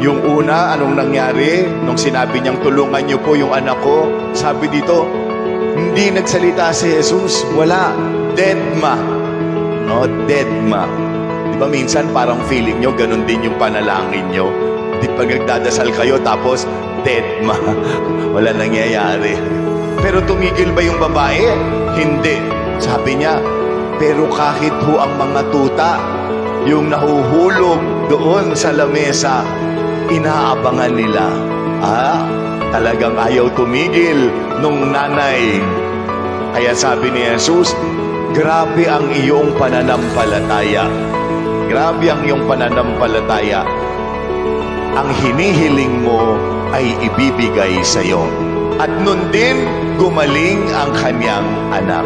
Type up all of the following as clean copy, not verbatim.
Yung una, anong nangyari? Nung sinabi niyang tulungan niyo po yung anak ko, sabi dito, hindi nagsalita si Jesus. Wala. Deadma. No, deadma. Di ba minsan parang feeling nyo, ganun din yung panalangin nyo. Di pag nagdadasal kayo, tapos deadma. Wala nangyayari. Pero tumigil ba yung babae? Hindi. Sabi niya, pero kahit ho ang mga tuta, yung nahuhulog doon sa lamesa, inaabangan nila. Talagang ayaw tumigil nung nanay. Kaya sabi ni Jesus, grabe ang iyong pananampalataya. Grabe ang iyong pananampalataya. Ang hinihiling mo ay ibibigay sa iyo. At nun din, gumaling ang kanyang anak.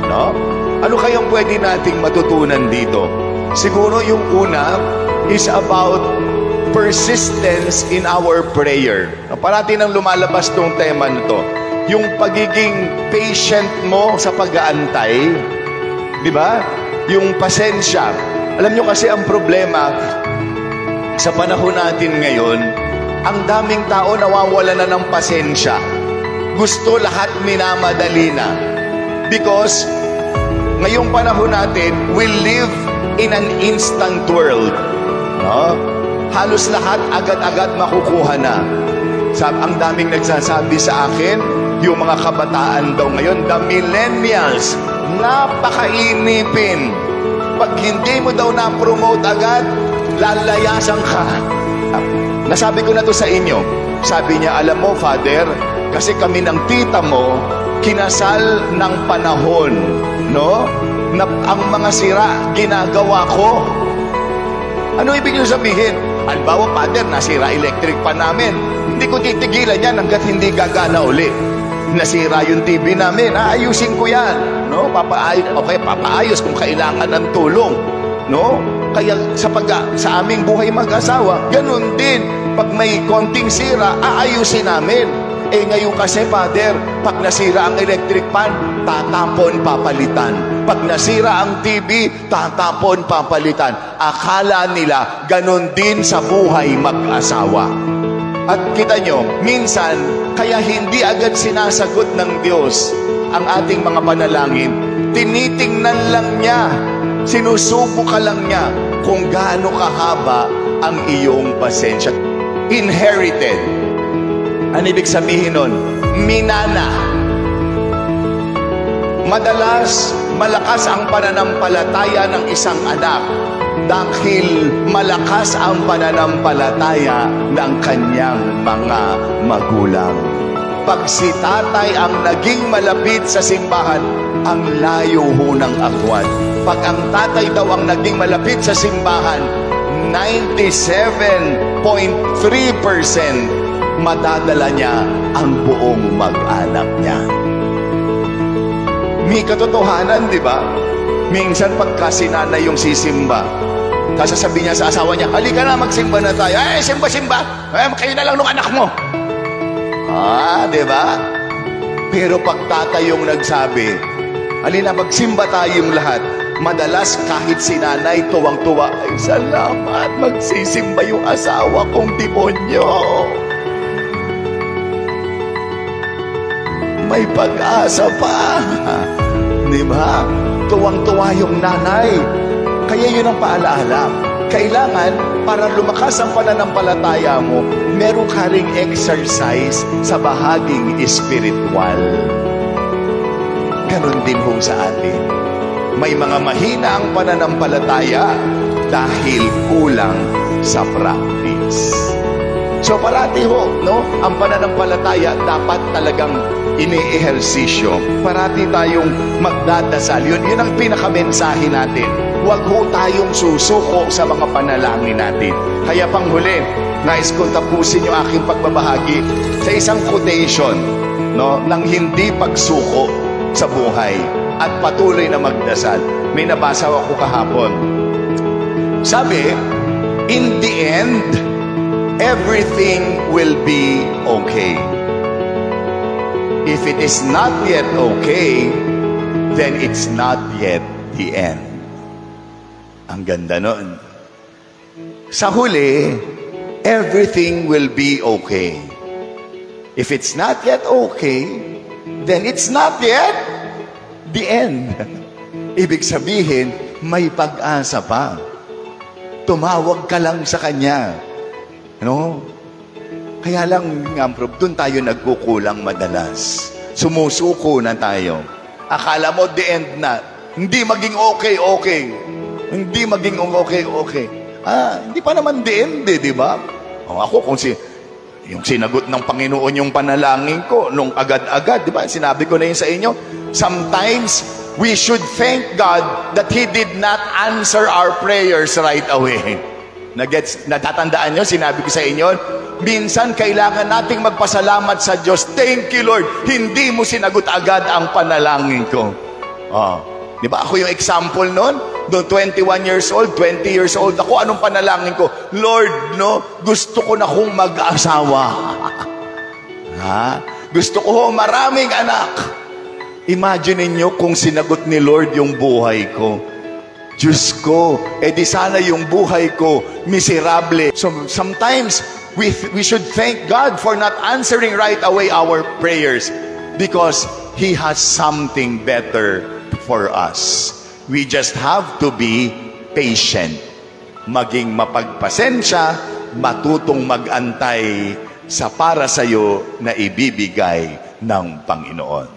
No? Ano kayang pwede nating matutunan dito? Siguro yung una is about persistence in our prayer. Parati nang lumalabas tong tema na to. Yung pagiging patient mo sa pag-aantay. Di ba? Yung pasensya. Alam nyo kasi ang problema sa panahon natin ngayon, ang daming tao nawawala na ng pasensya. Gusto lahat minamadali na. Because ngayong panahon natin, we live in an instant world. No? Halos lahat agad-agad makukuha na. Ang daming nagsasabi sa akin, yung mga kabataan daw ngayon, the millennials, napakainipin. Pag hindi mo daw na-promote agad, lalayasan ka. Nasabi ko na to sa inyo. Sabi niya, alam mo, Father, kasi kami ng tita mo, kinasal ng panahon, no? Na ang mga sira, ginagawa ko. Ano ibig nyo sabihin? Halimbawa, Father, nasira electric pan namin. Hindi ko titigilan yan hanggat hindi gagana uli. Nasira yung TV namin, ayusin ko yan. No? Papaayos kung kailangan ng tulong. No? Kaya sa aming buhay mag-asawa, ganun din. Pag may konting sira, aayusin namin. Ngayon kasi, Father, pag nasira ang electric pan, tatapon, papalitan. Pag nasira ang TV, tatapon, papalitan. Akala nila, ganun din sa buhay mag-asawa. At kita nyo, minsan, kaya hindi agad sinasagot ng Diyos ang ating mga panalangin. Tinitingnan lang niya, sinusubo ka lang niya kung gaano kahaba ang iyong pasensya. Inherited. Ano ibig sabihin nun? Minana. Madalas, malakas ang pananampalataya ng isang anak dahil malakas ang pananampalataya ng kanyang mga magulang. Pag si tatay ang naging malapit sa simbahan, ang layo ho ng agwat. Pag ang tatay daw ang naging malapit sa simbahan, 97.3% madadala niya ang buong mag-anak niya. May katotohanan, di ba? Minsan pagka sinanay yung sisimba, sasabihin niya sa asawa niya, halika na, magsimba na tayo. Simba. Kayo na lang nung anak mo. Di ba? Pero pag tatay yung nagsabi, halina, magsimba tayong lahat. Madalas kahit si nanay tuwang-tuwa, ay salamat, magsisimba yung asawa kong demonyo. May pag-asa pa. Di ba? Tuwang-tuwa yung nanay. Kaya yun ang paalaala. Kailangan, para lumakas ang pananampalataya mo, meron ka ring exercise sa bahaging espiritual. Ganon din ho sa atin. May mga mahina ang pananampalataya dahil kulang sa practice. So parati ho, no? Ang pananampalataya dapat talagang ini-ehersisyo. Parati tayong magdadasal. Yun ang pinakamensahe natin. Huwag ho tayong susuko sa mga panalangin natin. Kaya panghuli, nais kong tapusin yung aking pagbabahagi sa isang quotation, no, ng hindi pagsuko sa buhay at patuloy na magdasal. May nabasa ako kahapon. Sabi, in the end, everything will be okay. If it is not yet okay, then it's not yet the end. Ang ganda nun. Sa huli, everything will be okay. If it's not yet okay, then it's not yet the end. Ibig sabihin, may pag-asa pa. Tumawag ka lang sa Kanya. No? Kaya lang, Prof, doon tayo nagkukulang madalas. Sumusuko na tayo. Akala mo the end na. Hindi maging okay. Hindi maging okay. Hindi pa naman the end, di ba? Ako yung sinagot ng Panginoon yung panalangin ko nung agad-agad, di ba? Sinabi ko na yun sa inyo. Sometimes we should thank God that He did not answer our prayers right away. Natatandaan nyo, sinabi ko sa inyo, minsan kailangan nating magpasalamat sa Diyos. Thank you, Lord. Hindi mo sinagot agad ang panalangin ko. Di ba? Ako yung example noon. Noong 21 years old, 20 years old ako, anong panalangin ko? Lord, gusto ko na kong mag-asawa. Gusto ko maraming anak. Imagine niyo kung sinagot ni Lord yung buhay ko. Diyos ko, di sana yung buhay ko miserable. So sometimes we should thank God for not answering right away our prayers because He has something better for us. We just have to be patient. Maging mapagpasensya, matutong mag-antay sa para sa'yo na ibibigay ng Panginoon.